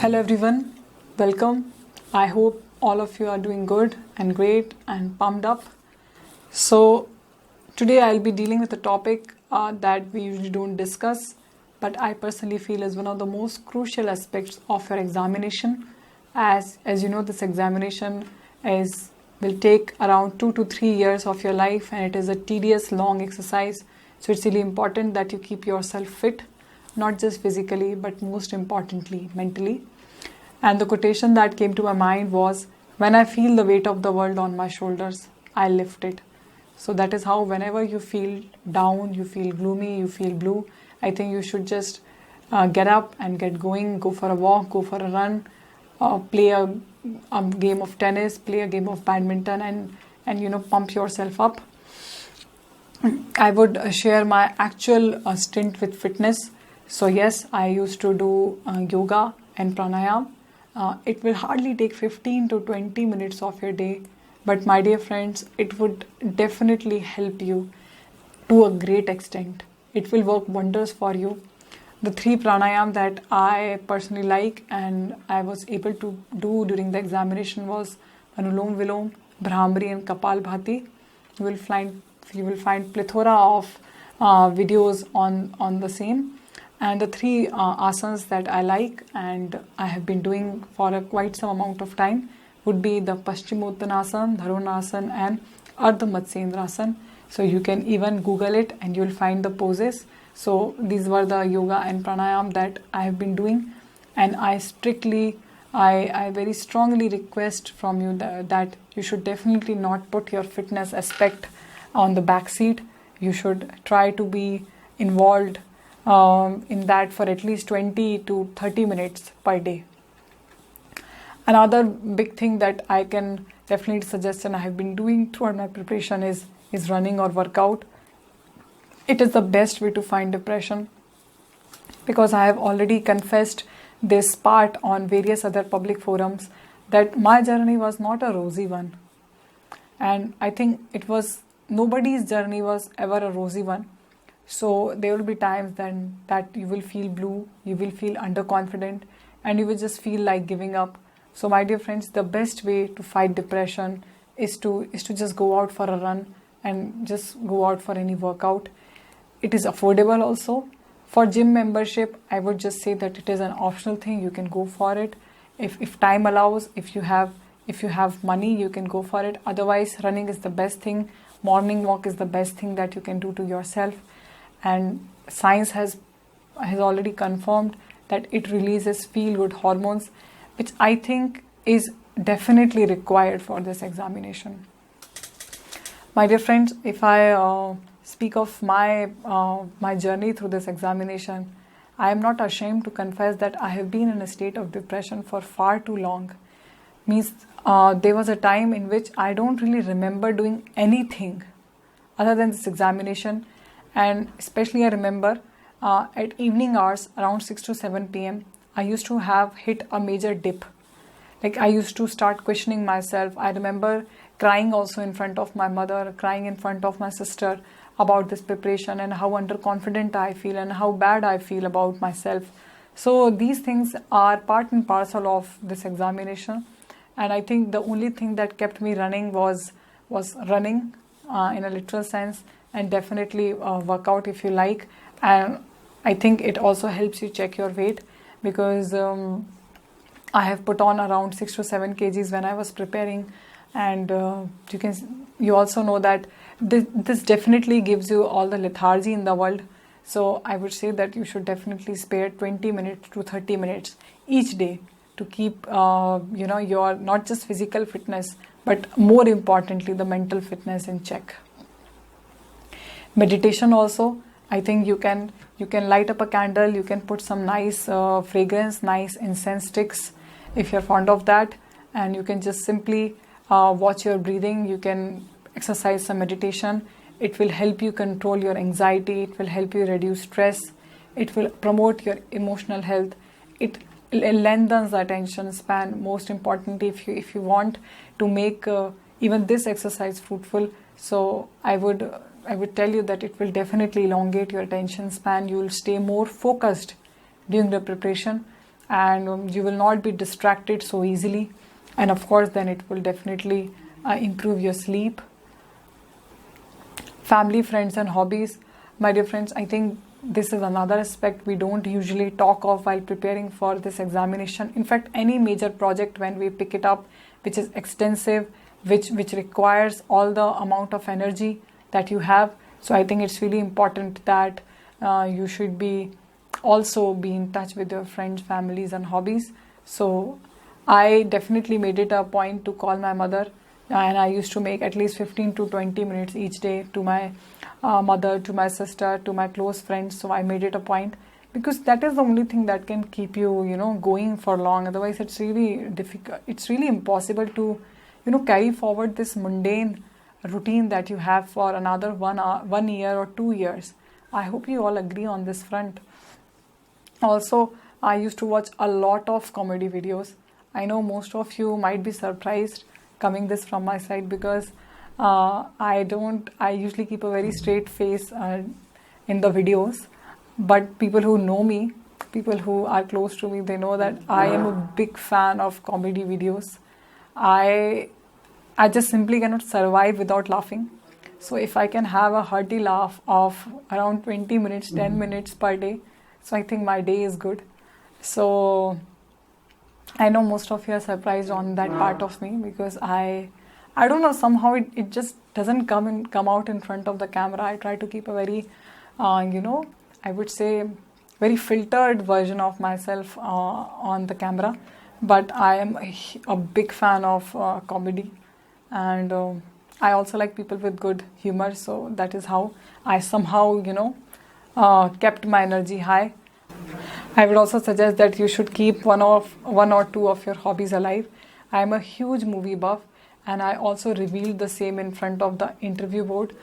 Hello everyone, welcome. I hope all of you are doing good and great and pumped up. So today I'll be dealing with a topic that we usually don't discuss, but I personally feel is one of the most crucial aspects of your examination. As you know, this examination will take around 2 to 3 years of your life, and it is a tedious long exercise. So it's really important that you keep yourself fit, not just physically, but most importantly, mentally. And the quotation that came to my mind was, "When I feel the weight of the world on my shoulders, I lift it." So that is how whenever you feel down, you feel gloomy, you feel blue, I think you should just get up and get going, go for a walk, go for a run, play a game of tennis, play a game of badminton, and pump yourself up. I would share my actual stint with fitness. So yes, I used to do yoga and pranayama. It will hardly take 15 to 20 minutes of your day, but my dear friends, it would definitely help you to a great extent. It will work wonders for you. The 3 pranayama that I personally like and I was able to do during the examination was Anulom Vilom, Brahmari and Kapal Bhati. You will find plethora of videos on the same. And the 3 asanas that I like and I have been doing for quite some amount of time would be the Paschimottanasana, Dharvanasana and Ardha Matsyendrasana. So you can even Google it and you'll find the poses. So these were the yoga and pranayama that I have been doing, and I very strongly request from you that you should definitely not put your fitness aspect on the back seat. You should try to be involved in that for at least 20 to 30 minutes per day. Another big thing that I can definitely suggest and I have been doing throughout my preparation is running or workout. It is the best way to find depression, because I have already confessed this part on various other public forums that my journey was not a rosy one. And I think nobody's journey was ever a rosy one. So there will be times then that you will feel blue, you will feel underconfident, and you will just feel like giving up. So my dear friends, the best way to fight depression is to just go out for a run and just go out for any workout. It is affordable also. For gym membership, I would just say that it is an optional thing. You can go for it. If time allows, if you have money, you can go for it. Otherwise, running is the best thing. Morning walk is the best thing that you can do to yourself. And science has already confirmed that it releases feel-good hormones, which I think is definitely required for this examination. My dear friends, if I speak of my journey through this examination, I am not ashamed to confess that I have been in a state of depression for far too long. There was a time in which I don't really remember doing anything other than this examination. And especially I remember at evening hours around 6 to 7 p.m. I used to have hit a major dip. Like I used to start questioning myself. I remember crying also in front of my mother, crying in front of my sister about this preparation and how underconfident I feel and how bad I feel about myself. So these things are part and parcel of this examination. And I think the only thing that kept me running was running in a literal sense, and definitely workout if you like. And I think it also helps you check your weight, because I have put on around 6 to 7 kgs when I was preparing, and you also know that this definitely gives you all the lethargy in the world. So I would say that you should definitely spare 20 minutes to 30 minutes each day to keep your not just physical fitness, but more importantly the mental fitness in check. Meditation also, I think you can light up a candle, you can put some nice fragrance, nice incense sticks if you're fond of that, and you can just simply watch your breathing. You can exercise some meditation. It will help you control your anxiety, it will help you reduce stress, it will promote your emotional health, it lengthens the attention span. Most importantly, if you want to make even this exercise fruitful, so I would tell you that it will definitely elongate your attention span. You will stay more focused during the preparation. and you will not be distracted so easily, and of course then it will definitely improve your sleep. Family, friends and hobbies. My dear friends, I think this is another aspect we don't usually talk of while preparing for this examination. In fact, any major project, when we pick it up, which is extensive, which requires all the amount of energy that you have, so I think it's really important that you should be also be in touch with your friends, families and hobbies. So I definitely made it a point to call my mother, and I used to make at least 15 to 20 minutes each day to my mother, to my sister, to my close friends. So I made it a point, because that is the only thing that can keep you, going for long. Otherwise it's really difficult, it's really impossible to carry forward this mundane routine that you have for another 1 year or 2 years. I hope you all agree on this front. Also, I used to watch a lot of comedy videos. I know most of you might be surprised coming this from my side, because I usually keep a very straight face in the videos, but people who know me, people who are close to me, they know that I am a big fan of comedy videos. I just simply cannot survive without laughing. So if I can have a hearty laugh of around 20 minutes, 10 minutes per day, so I think my day is good. So I know most of you are surprised on that part of me, because I don't know, somehow it just doesn't come out in front of the camera. I try to keep a very, I would say very filtered version of myself on the camera. But I am a big fan of comedy, and I also like people with good humor. So that is how I somehow, kept my energy high. I would also suggest that you should keep one or two of your hobbies alive. I am a huge movie buff, and I also revealed the same in front of the interview board.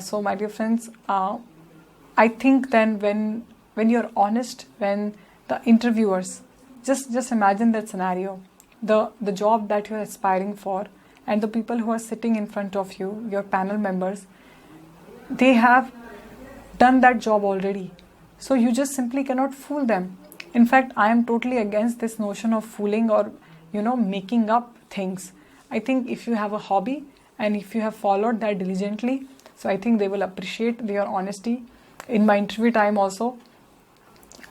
So my dear friends, I think then when you're honest, when the interviewers, just imagine that scenario, the job that you're aspiring for, and the people who are sitting in front of you, your panel members, they have done that job already. So you just simply cannot fool them. In fact, I am totally against this notion of fooling or, making up things. I think if you have a hobby and if you have followed that diligently, so I think they will appreciate your honesty. In my interview time also,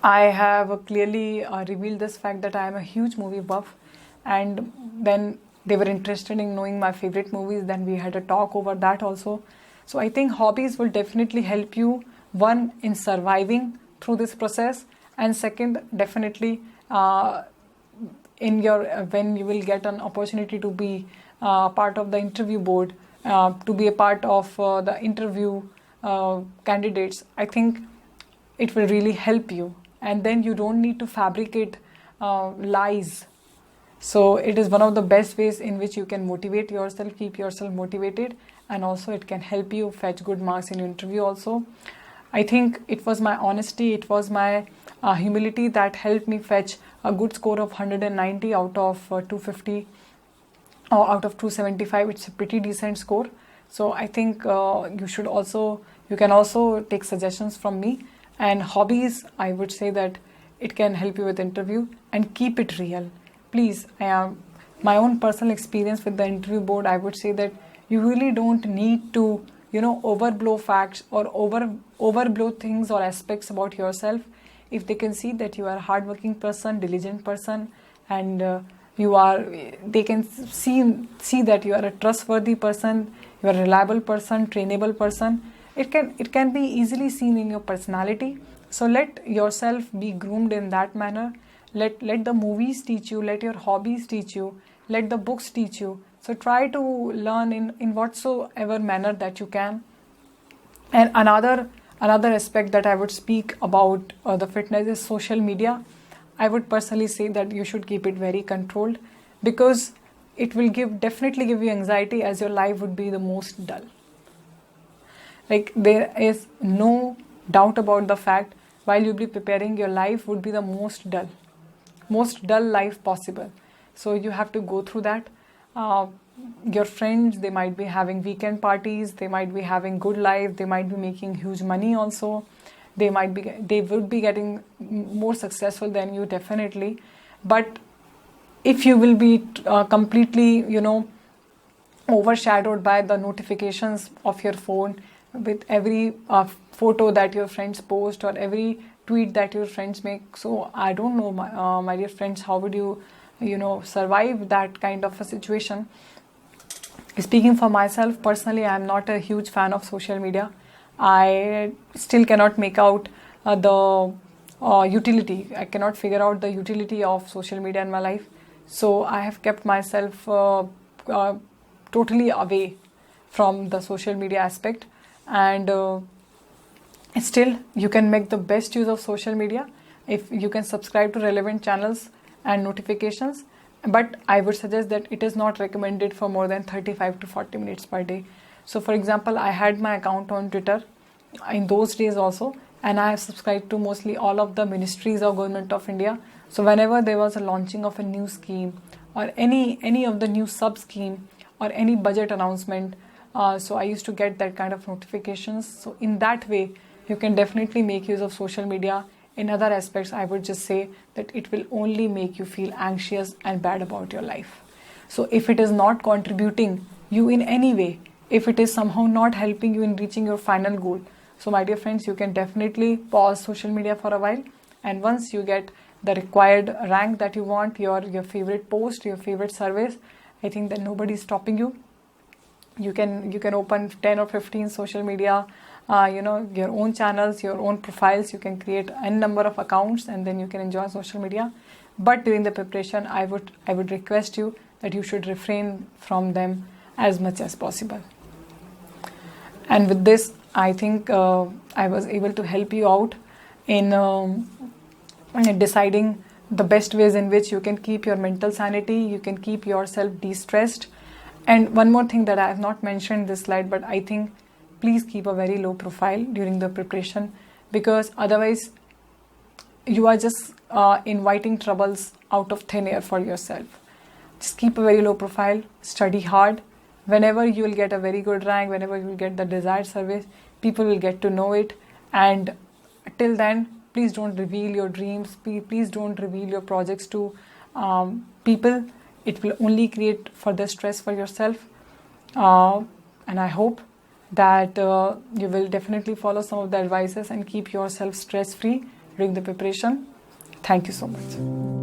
I have clearly revealed this fact that I am a huge movie buff, and then they were interested in knowing my favorite movies. Then we had a talk over that also. So I think hobbies will definitely help you, one, in surviving through this process, and second, definitely in your when you will get an opportunity to be part of the interview board, to be a part of the interview candidates. I think it will really help you, and then you don't need to fabricate lies. So it is one of the best ways in which you can motivate yourself, keep yourself motivated, and also it can help you fetch good marks in your interview also. I think it was my honesty, it was my humility that helped me fetch a good score of 190 out of 250 or out of 275. It's a pretty decent score. So I think you can also take suggestions from me. And hobbies, I would say that it can help you with interview, and keep it real. Please, my own personal experience with the interview board, I would say that you really don't need to, overblow facts or overblow things or aspects about yourself. If they can see that you are a hardworking person, diligent person, and they can see that you are a trustworthy person, you are a reliable person, trainable person. It can be easily seen in your personality. So let yourself be groomed in that manner. Let the movies teach you, let your hobbies teach you, let the books teach you. So try to learn in whatsoever manner that you can. And another aspect that I would speak about the fitness is social media. I would personally say that you should keep it very controlled, because it will definitely give you anxiety, as your life would be the most dull. Like, there is no doubt about the fact, while you'll be preparing, your life would be the most dull life possible. So you have to go through that. Your friends, they might be having weekend parties, they might be having good life, they might be making huge money also. they would be getting more successful than you, definitely. But if you will be completely, overshadowed by the notifications of your phone, with every photo that your friends post or every tweet that your friends make, so I don't know, my dear friends, how would you survive that kind of a situation? Speaking for myself, personally, I am not a huge fan of social media. I still cannot make out the utility. I cannot figure out the utility of social media in my life. So I have kept myself totally away from the social media aspect. And still, you can make the best use of social media if you can subscribe to relevant channels and notifications. But I would suggest that it is not recommended for more than 35 to 40 minutes per day. So for example, I had my account on Twitter in those days also, and I have subscribed to mostly all of the ministries of Government of India. So whenever there was a launching of a new scheme or any of the new sub scheme or any budget announcement, so I used to get that kind of notifications. So in that way, you can definitely make use of social media. In other aspects, I would just say that it will only make you feel anxious and bad about your life. So if it is not contributing you in any way, if it is somehow not helping you in reaching your final goal, so my dear friends, you can definitely pause social media for a while. And once you get the required rank that you want, your favorite post, your favorite service, I think that nobody is stopping you. You can open 10 or 15 social media, your own channels, your own profiles. You can create n number of accounts, and then you can enjoy social media. But during the preparation, I would request you that you should refrain from them as much as possible. And with this, I think I was able to help you out in deciding the best ways in which you can keep your mental sanity, you can keep yourself de-stressed. And one more thing that I have not mentioned in this slide, but I think please keep a very low profile during the preparation, because otherwise you are just inviting troubles out of thin air for yourself. Just keep a very low profile, study hard. Whenever you will get a very good rank, whenever you will get the desired service, people will get to know it. And till then, please don't reveal your dreams. Please don't reveal your projects to people. It will only create further stress for yourself. And I hope that you will definitely follow some of the advices and keep yourself stress-free during the preparation. Thank you so much.